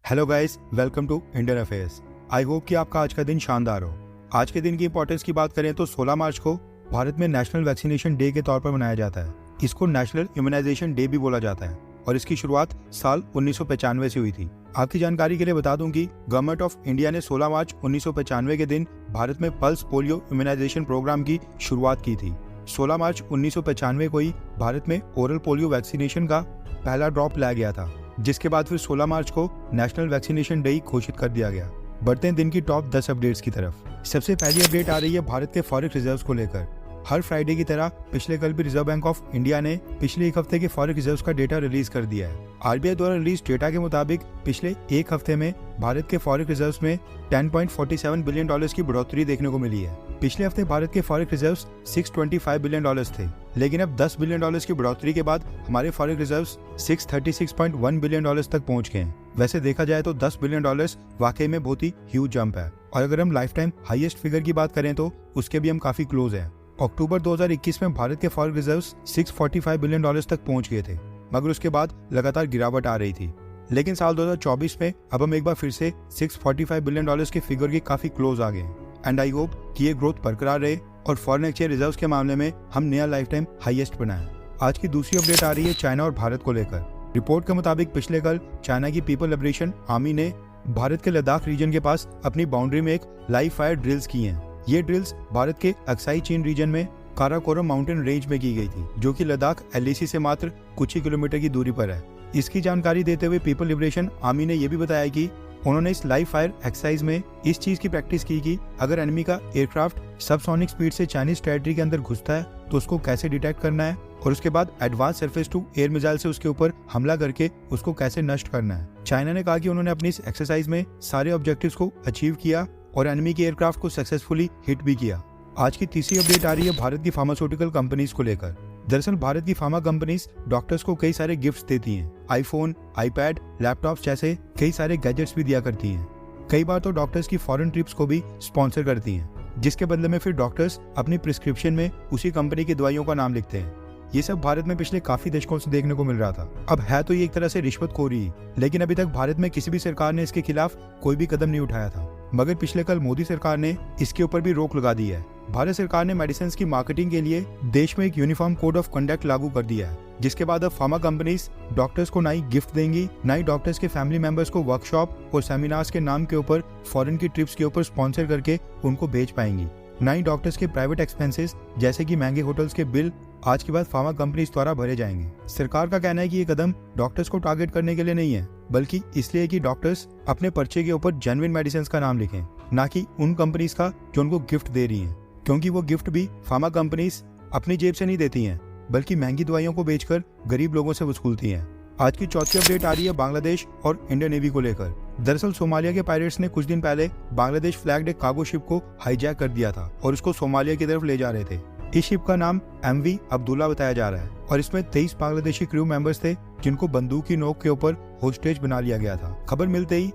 Hello guys, welcome to Indian Affairs. I hope कि आपका आज का दिन शानदार हो। आज के दिन की इंपॉर्टेंस की बात करें तो 16 मार्च को भारत में नेशनल वैक्सीनेशन डे के तौर पर मनाया जाता है। इसको नेशनल इम्यूनाइजेशन डे भी बोला जाता है और इसकी शुरुआत साल 1995 से हुई थी। आपकी जानकारी के लिए बता दूं कि गवर्नमेंट ऑफ इंडिया ने 16 मार्च 1995 के दिन भारत में पल्स पोलियो इम्यूनाइजेशन प्रोग्राम की शुरुआत की थी। 16 मार्च 1995 को ही भारत में ओरल पोलियो वैक्सीनेशन का पहला ड्रॉप लाया गया था, जिसके बाद फिर 16 मार्च को नेशनल वैक्सीनेशन डे घोषित कर दिया गया। बढ़ते हैं दिन की टॉप 10 अपडेट्स की तरफ। सबसे पहली अपडेट आ रही है भारत के फॉरेक्स रिजर्व्स को लेकर। हर फ्राइडे की तरह पिछले कल भी रिजर्व बैंक ऑफ इंडिया ने पिछले एक हफ्ते के फॉरेक्स रिजर्व्स का डेटा रिलीज कर दिया है। आरबीआई द्वारा रिलीज डेटा के मुताबिक पिछले एक हफ्ते में भारत के फॉरेक्स रिजर्व्स में 10.47 बिलियन डॉलर्स की बढ़ोतरी देखने को मिली है। पिछले हफ्ते भारत के फॉरेक्स रिजर्व्स 625 बिलियन डॉलर्स थे, लेकिन अब 10 बिलियन डॉलर्स की बढ़ोतरी के बाद हमारे फॉरेक्स रिजर्व्स 636.1 बिलियन डॉलर्स तक पहुंच गए हैं। वैसे देखा जाए तो 10 बिलियन डॉलर्स वाकई में बहुत ही ह्यूज जंप है, और अगर हम लाइफ टाइम हाईएस्ट फिगर की बात करें तो उसके भी हम काफी क्लोज हैं। अक्टूबर 2021 में भारत के फॉरेक्स रिजर्व्स 645 बिलियन डॉलर्स तक पहुंच गए थे, मगर उसके बाद लगातार गिरावट आ रही थी। लेकिन साल 2024 में अब हम एक बार फिर से 645 बिलियन डॉलर्स के फिगर के काफी क्लोज आ गए। एंड आई होप कि ये ग्रोथ बरकरार रहे और फॉरेन एक्सचेंज रिजर्व्स के मामले में हम नया लाइफ टाइम हाईएस्ट बनाएं। आज की दूसरी अपडेट आ रही है चाइना और भारत को लेकर। रिपोर्ट के मुताबिक पिछले कल चाइना की पीपल लिबरेशन आर्मी ने भारत के लद्दाख रीजन के पास अपनी बाउंड्री में एक लाइव फायर ड्रिल्स की हैं। ये ड्रिल्स भारत के अक्साई चीन रीजन में काराकोरम माउंटेन रेंज में की गई थी, जो कि लद्दाख एलएसी से मात्र कुछ ही किलोमीटर की दूरी पर है। इसकी जानकारी देते हुए पीपल लिबरेशन आर्मी ने यह भी बताया कि उन्होंने इस लाइव फायर एक्सरसाइज में इस चीज की प्रैक्टिस की कि अगर एनिमी का एयरक्राफ्ट सबसोनिक स्पीड से चाइनीज टेरिटरी के अंदर घुसता है तो उसको कैसे डिटेक्ट करना है, और उसके बाद advance surface to air missile से उसके ऊपर हमला करके उसको कैसे नष्ट करना है। चाइना ने कहा कि उन्होंने अपनी इस एक्सरसाइज में सारे ऑब्जेक्टिव्स को अचीव किया और एनिमी के एयरक्राफ्ट को सक्सेसफुली हिट भी किया। आज की तीसरी अपडेट आ रही है भारत की फार्मास्यूटिकल कंपनीज को लेकर। दरअसल भारत की फार्मा कंपनीज डॉक्टर्स को कई सारे गिफ्ट्स देती हैं। आईफोन, आईपैड, लैपटॉप्स जैसे कई सारे गैजेट्स भी दिया करती हैं। कई बार तो डॉक्टर्स की फॉरेन ट्रिप्स को भी स्पॉन्सर करती हैं, जिसके बदले में फिर डॉक्टर्स अपनी प्रिस्क्रिप्शन में उसी कंपनी की दवाइयों का नाम लिखते हैं। ये सब भारत में पिछले काफी दशकों से देखने को मिल रहा था। अब है तो ये एक तरह से रिश्वतखोरी, लेकिन अभी तक भारत में किसी भी सरकार ने इसके खिलाफ कोई भी कदम नहीं उठाया था। मगर पिछले कल मोदी सरकार ने इसके ऊपर भी रोक लगा दी है। भारत सरकार ने मेडिसिन की मार्केटिंग के लिए देश में एक यूनिफॉर्म कोड ऑफ कंडक्ट लागू कर दिया है, जिसके बाद अब फार्मा कंपनीज डॉक्टर्स को ना ही गिफ्ट देंगी, ना ही डॉक्टर्स के फैमिली मेंबर्स को वर्कशॉप और सेमिनार्स के नाम के ऊपर फॉरेन की ट्रिप्स के ऊपर स्पॉन्सर करके उनको भेज पाएंगी। ना ही डॉक्टर्स के प्राइवेट एक्सपेंसेस जैसे कि महंगे होटल्स के बिल आज के बाद फार्मा कंपनीज द्वारा भरे जाएंगे। सरकार का कहना है कि ये कदम डॉक्टर्स को टारगेट करने के लिए नहीं है, बल्कि इसलिए कि डॉक्टर्स अपने पर्चे के ऊपर जेन्युइन मेडिसिन का नाम लिखें, ना कि उन कंपनीज का जो उनको गिफ्ट दे रही हैं, क्योंकि वो गिफ्ट भी फार्मा कंपनीज अपनी जेब से नहीं देती हैं, बल्कि महंगी दवाइयों को बेचकर गरीब लोगों से वसूलती हैं। आज की चौथी अपडेट आ रही है बांग्लादेश और इंडियन नेवी को लेकर। दरअसल सोमालिया के पायरेट्स ने कुछ दिन पहले बांग्लादेश फ्लैग्ड एक कार्गो शिप को हाईजैक कर दिया था और उसको सोमालिया की तरफ ले जा रहे थे। इस शिप का नाम एमवी अब्दुल्ला बताया जा रहा है और इसमें 23 बांग्लादेशी क्रू मेंबर्स थे, जिनको बंदूक की नोक के ऊपर होस्टेज बना लिया गया था। खबर मिलते ही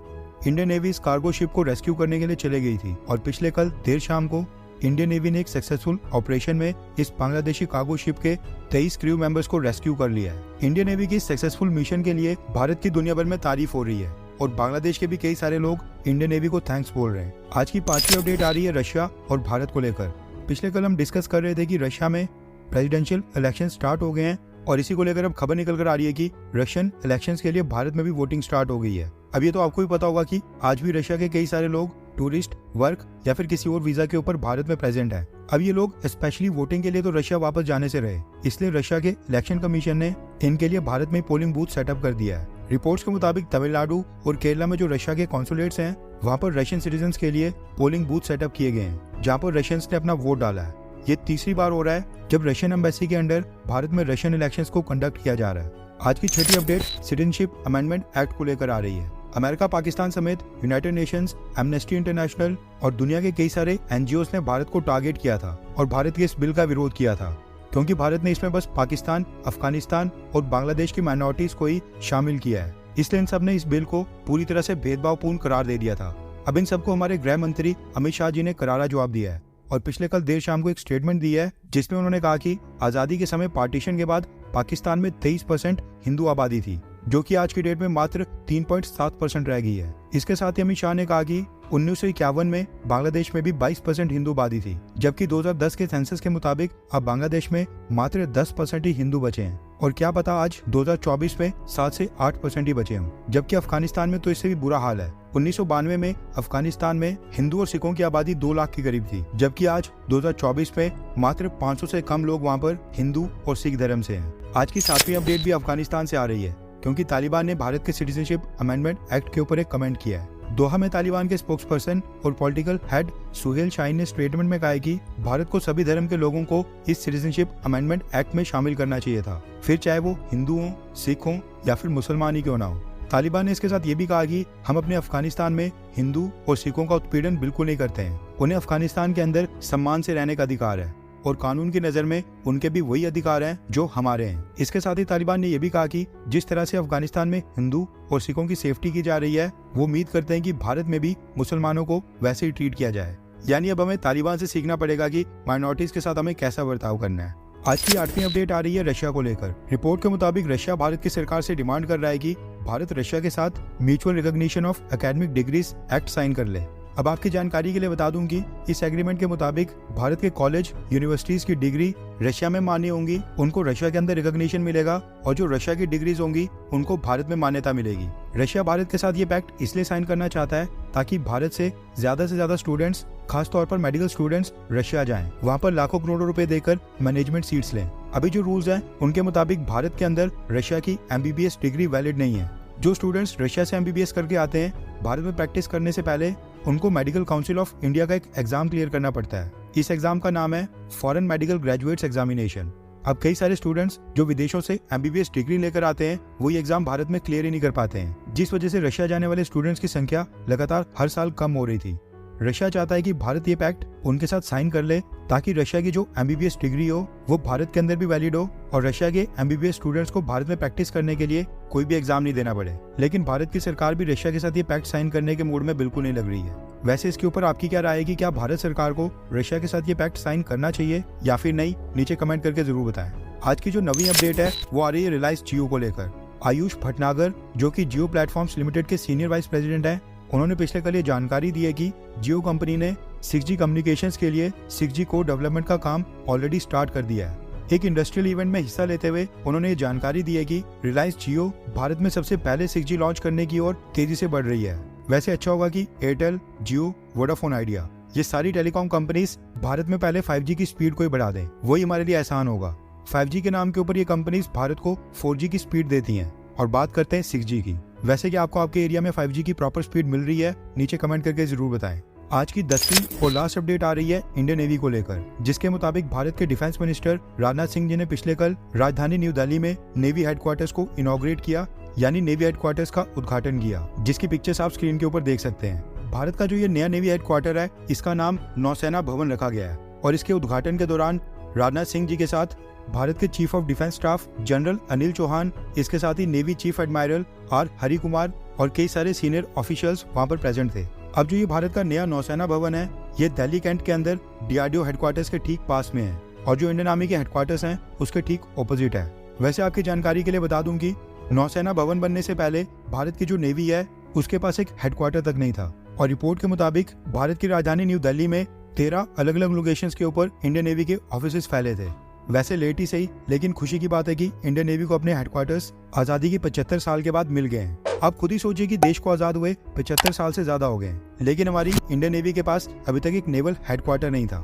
इंडियन नेवी इस कार्गो शिप को रेस्क्यू करने के लिए चले गई थी और पिछले कल देर शाम को इंडियन नेवी ने एक सक्सेसफुल ऑपरेशन में इस बांग्लादेशी कार्गो शिप के 23 क्रू मेंबर्स को रेस्क्यू कर लिया है। इंडियन नेवी की सक्सेसफुल मिशन के लिए भारत की दुनिया भर में तारीफ हो रही है और बांग्लादेश के भी कई सारे लोग इंडियन नेवी को थैंक्स बोल रहे हैं। आज की पांचवी अपडेट आ रही है रशिया और भारत को लेकर। पिछले कल हम डिस्कस कर रहे थे कि रशिया में प्रेसिडेंशियल इलेक्शन स्टार्ट हो गए हैं और इसी को लेकर अब खबर निकल कर आ रही है कि रशियन इलेक्शंस के लिए भारत में भी वोटिंग स्टार्ट हो गई है। अब ये तो आपको भी पता होगा कि आज भी रशिया के कई सारे लोग टूरिस्ट, वर्क या फिर किसी और वीजा के ऊपर भारत में प्रेजेंट है। अब ये लोग स्पेशली वोटिंग के लिए तो रशिया वापस जाने से रहे, इसलिए रशिया के इलेक्शन कमीशन ने इनके लिए भारत में पोलिंग बूथ सेटअप कर दिया है। रिपोर्ट्स के मुताबिक तमिलनाडु और केरला में जो रशिया के कॉन्सुलेट्स हैं, वहाँ पर रशियन सिटीजन्स के लिए पोलिंग बूथ सेटअप किए गए हैं, जहाँ पर रशियंस ने अपना वोट डाला है। ये तीसरी बार हो रहा है जब रशियन एम्बेसी के अंडर भारत में रशियन इलेक्शंस को कंडक्ट किया जा रहा है। आज की छठी अपडेट सिटीजनशिप अमेंडमेंट एक्ट को लेकर आ रही है। अमेरिका, पाकिस्तान समेत यूनाइटेड नेशंस, एमनेस्टी इंटरनेशनल और दुनिया के कई सारे एनजीओस ने भारत को टारगेट किया था और भारत के इस बिल का विरोध किया था, क्योंकि भारत ने इसमें बस पाकिस्तान, अफगानिस्तान और बांग्लादेश की माइनॉरिटीज को ही शामिल किया है। इसलिए इन सब ने इस बिल को पूरी तरह से भेदभावपूर्ण करार दे दिया था। अब इन सबको हमारे गृह मंत्री अमित शाह जी ने करारा जवाब दिया है और पिछले कल देर शाम को एक स्टेटमेंट दी है, जिसमें उन्होंने कहा कि आजादी के समय पार्टीशन के बाद पाकिस्तान में 23% हिंदू आबादी थी, जो कि आज की डेट में मात्र 3.7% रह गई है। इसके साथ ही अमित शाह ने कहा कि 1951 में बांग्लादेश में भी 22% हिंदू आबादी थी, जबकि 2010 के सेंसस के मुताबिक अब बांग्लादेश में मात्र 10% ही हिंदू बचे हैं। और क्या पता आज 2024 में 7 से 8% ही बचे हों। जबकि अफगानिस्तान में तो इससे भी बुरा हाल है। 1992 में अफगानिस्तान में हिंदू और सिखों की आबादी 2 लाख के करीब थी, जबकि आज 2024 में मात्र 500 से कम लोग वहाँ पर हिंदू और सिख धर्म से हैं। आज की 7वीं अपडेट भी अफगानिस्तान से आ रही है, क्योंकि तालिबान ने भारत के सिटीजनशिप अमेंडमेंट एक्ट के ऊपर एक कमेंट किया है। दोहा में तालिबान के स्पोक्सपर्सन और पॉलिटिकल हेड सुहेल शाहीन ने स्टेटमेंट में कहा है कि भारत को सभी धर्म के लोगों को इस सिटीजनशिप अमेंडमेंट एक्ट में शामिल करना चाहिए था, फिर चाहे वो हिंदू हों, सिख हों या फिर मुसलमान ही क्यों ना हो। तालिबान ने इसके साथ ये भी कहा कि हम अपने अफगानिस्तान में हिंदू और सिखों का उत्पीड़न बिल्कुल नहीं करते हैं। उन्हें अफगानिस्तान के अंदर सम्मान से रहने का अधिकार है और कानून की नज़र में उनके भी वही अधिकार हैं जो हमारे हैं। इसके साथ ही तालिबान ने यह भी कहा कि जिस तरह से अफगानिस्तान में हिंदू और सिखों की सेफ्टी की जा रही है, वो उम्मीद करते हैं कि भारत में भी मुसलमानों को वैसे ही ट्रीट किया जाए। यानी अब हमें तालिबान से सीखना पड़ेगा कि माइनॉरिटीज के साथ हमें कैसा बर्ताव करना है। आज की 8वीं अपडेट आ रही है रशिया को लेकर। रिपोर्ट के मुताबिक रशिया भारत की सरकार से डिमांड कर रहा है कि भारत रशिया के साथ mutual recognition of academic degrees act sign कर ले। अब आपकी जानकारी के लिए बता दूं कि इस एग्रीमेंट के मुताबिक भारत के कॉलेज यूनिवर्सिटीज की डिग्री रशिया में मान्य होंगी, उनको रशिया के अंदर रिकॉग्निशन मिलेगा, और जो रशिया की डिग्रीज होंगी उनको भारत में मान्यता मिलेगी। रशिया भारत के साथ ये पैक्ट इसलिए साइन करना चाहता है ताकि भारत से ज्यादा स्टूडेंट्स, खासतौर पर मेडिकल स्टूडेंट्स रशिया जाएं, वहाँ पर लाखों करोड़ों रुपए देकर मैनेजमेंट सीट्स लें। अभी जो रूल्स हैं उनके मुताबिक भारत के अंदर रशिया की MBBS डिग्री वैलिड नहीं है। जो स्टूडेंट्स रशिया से MBBS करके आते हैं, भारत में प्रैक्टिस करने से पहले उनको मेडिकल काउंसिल ऑफ इंडिया का एक एग्जाम क्लियर करना पड़ता है। इस एग्जाम का नाम है फॉरेन मेडिकल ग्रेजुएट्स एग्जामिनेशन। अब कई सारे स्टूडेंट्स जो विदेशों से MBBS डिग्री लेकर आते हैं, वो ये एग्जाम भारत में क्लियर ही नहीं कर पाते हैं, जिस वजह से रशिया जाने वाले स्टूडेंट्स की संख्या लगातार हर साल कम हो रही थी। रशिया चाहता है कि भारत ये पैक्ट उनके साथ साइन कर ले ताकि रशिया की जो MBBS डिग्री हो वो भारत के अंदर भी वैलिड हो और रशिया के MBBS स्टूडेंट्स को भारत में प्रैक्टिस करने के लिए कोई भी एग्जाम नहीं देना पड़े। लेकिन भारत की सरकार भी रशिया के साथ ये पैक्ट साइन करने के मूड में बिल्कुल नहीं लग रही है। वैसे इसके ऊपर आपकी क्या राय है कि क्या भारत सरकार को रशिया के साथ ये पैक्ट साइन करना चाहिए या फिर नहीं? नीचे कमेंट करके जरूर बताएं। आज की जो नवी अपडेट है वो आ रही है रिलायंस जियो को लेकर। आयुष भटनागर, जो कि जियो प्लेटफॉर्म्स लिमिटेड के सीनियर वाइस प्रेसिडेंट हैं, उन्होंने पिछले कल ये जानकारी दी है कि जियो कंपनी ने 6G कम्युनिकेशंस के लिए 6G कोड डेवलपमेंट का काम ऑलरेडी स्टार्ट कर दिया है। एक इंडस्ट्रियल इवेंट में हिस्सा लेते हुए उन्होंने ये जानकारी दी है कि रिलायंस जियो भारत में सबसे पहले 6G लॉन्च करने की ओर तेजी से बढ़ रही है। वैसे अच्छा होगा कि एयरटेल, जियो, वोडाफोन आइडिया, ये सारी टेलीकॉम कंपनीज भारत में पहले 5G की स्पीड को ही बढ़ा दें, वही हमारे लिए आसान होगा। 5G के नाम के ऊपर ये कंपनीज भारत को 4G की स्पीड देती हैं। और बात करते हैं 6G की। वैसे क्या आपको आपके एरिया में 5G की प्रॉपर स्पीड मिल रही है? नीचे कमेंट करके जरूर बताएं। आज की 10वीं और लास्ट अपडेट आ रही है इंडियन नेवी को लेकर, जिसके मुताबिक भारत के डिफेंस मिनिस्टर राजनाथ सिंह जी ने पिछले कल राजधानी न्यू दिल्ली में नेवी हेडक्वार्टर्स को इनॉग्रेट किया, यानी नेवी हेडक्वार्टर्स का उद्घाटन किया, जिसकी पिक्चर्स आप स्क्रीन के ऊपर देख सकते हैं। भारत का जो ये नया नेवी हेडक्वार्टर है, इसका नाम नौसेना भवन रखा गया है और इसके उद्घाटन के दौरान राजनाथ सिंह जी के साथ भारत के chief of defence staff general Anil Chauhan, इसके साथ ही navy chief admiral R Hari Kumar और कई सारे सीनियर ऑफिशियल्स वहां पर प्रेजेंट थे। अब जो ये भारत का नया नौसेना भवन है, ये दिल्ली कैंट के अंदर DRDO हेडक्वार्टर्स के ठीक पास में है और जो इंडियन आर्मी के हेडक्वार्टर्स हैं उसके ठीक ऑपोजिट है। वैसे आपकी जानकारी के लिए बता दूं कि नौसेना भवन बनने से पहले भारत की जो नेवी है उसके पास एक हेडक्वार्टर तक नहीं था और रिपोर्ट के मुताबिक भारत की राजधानी न्यू दिल्ली में 13 अलग अलग लोकेशंस के ऊपर इंडियन नेवी के ऑफिसेस फैले थे। वैसे लेट ही सही, लेकिन खुशी की बात है कि इंडियन नेवी को अपने हेडक्वार्टर्स आजादी के 75 साल के बाद मिल गए हैं। आप खुद ही सोचिए कि देश को आजाद हुए 75 साल से ज्यादा हो गए हैं, लेकिन हमारी इंडियन नेवी के पास अभी तक एक नेवल हेडक्वार्टर नहीं था।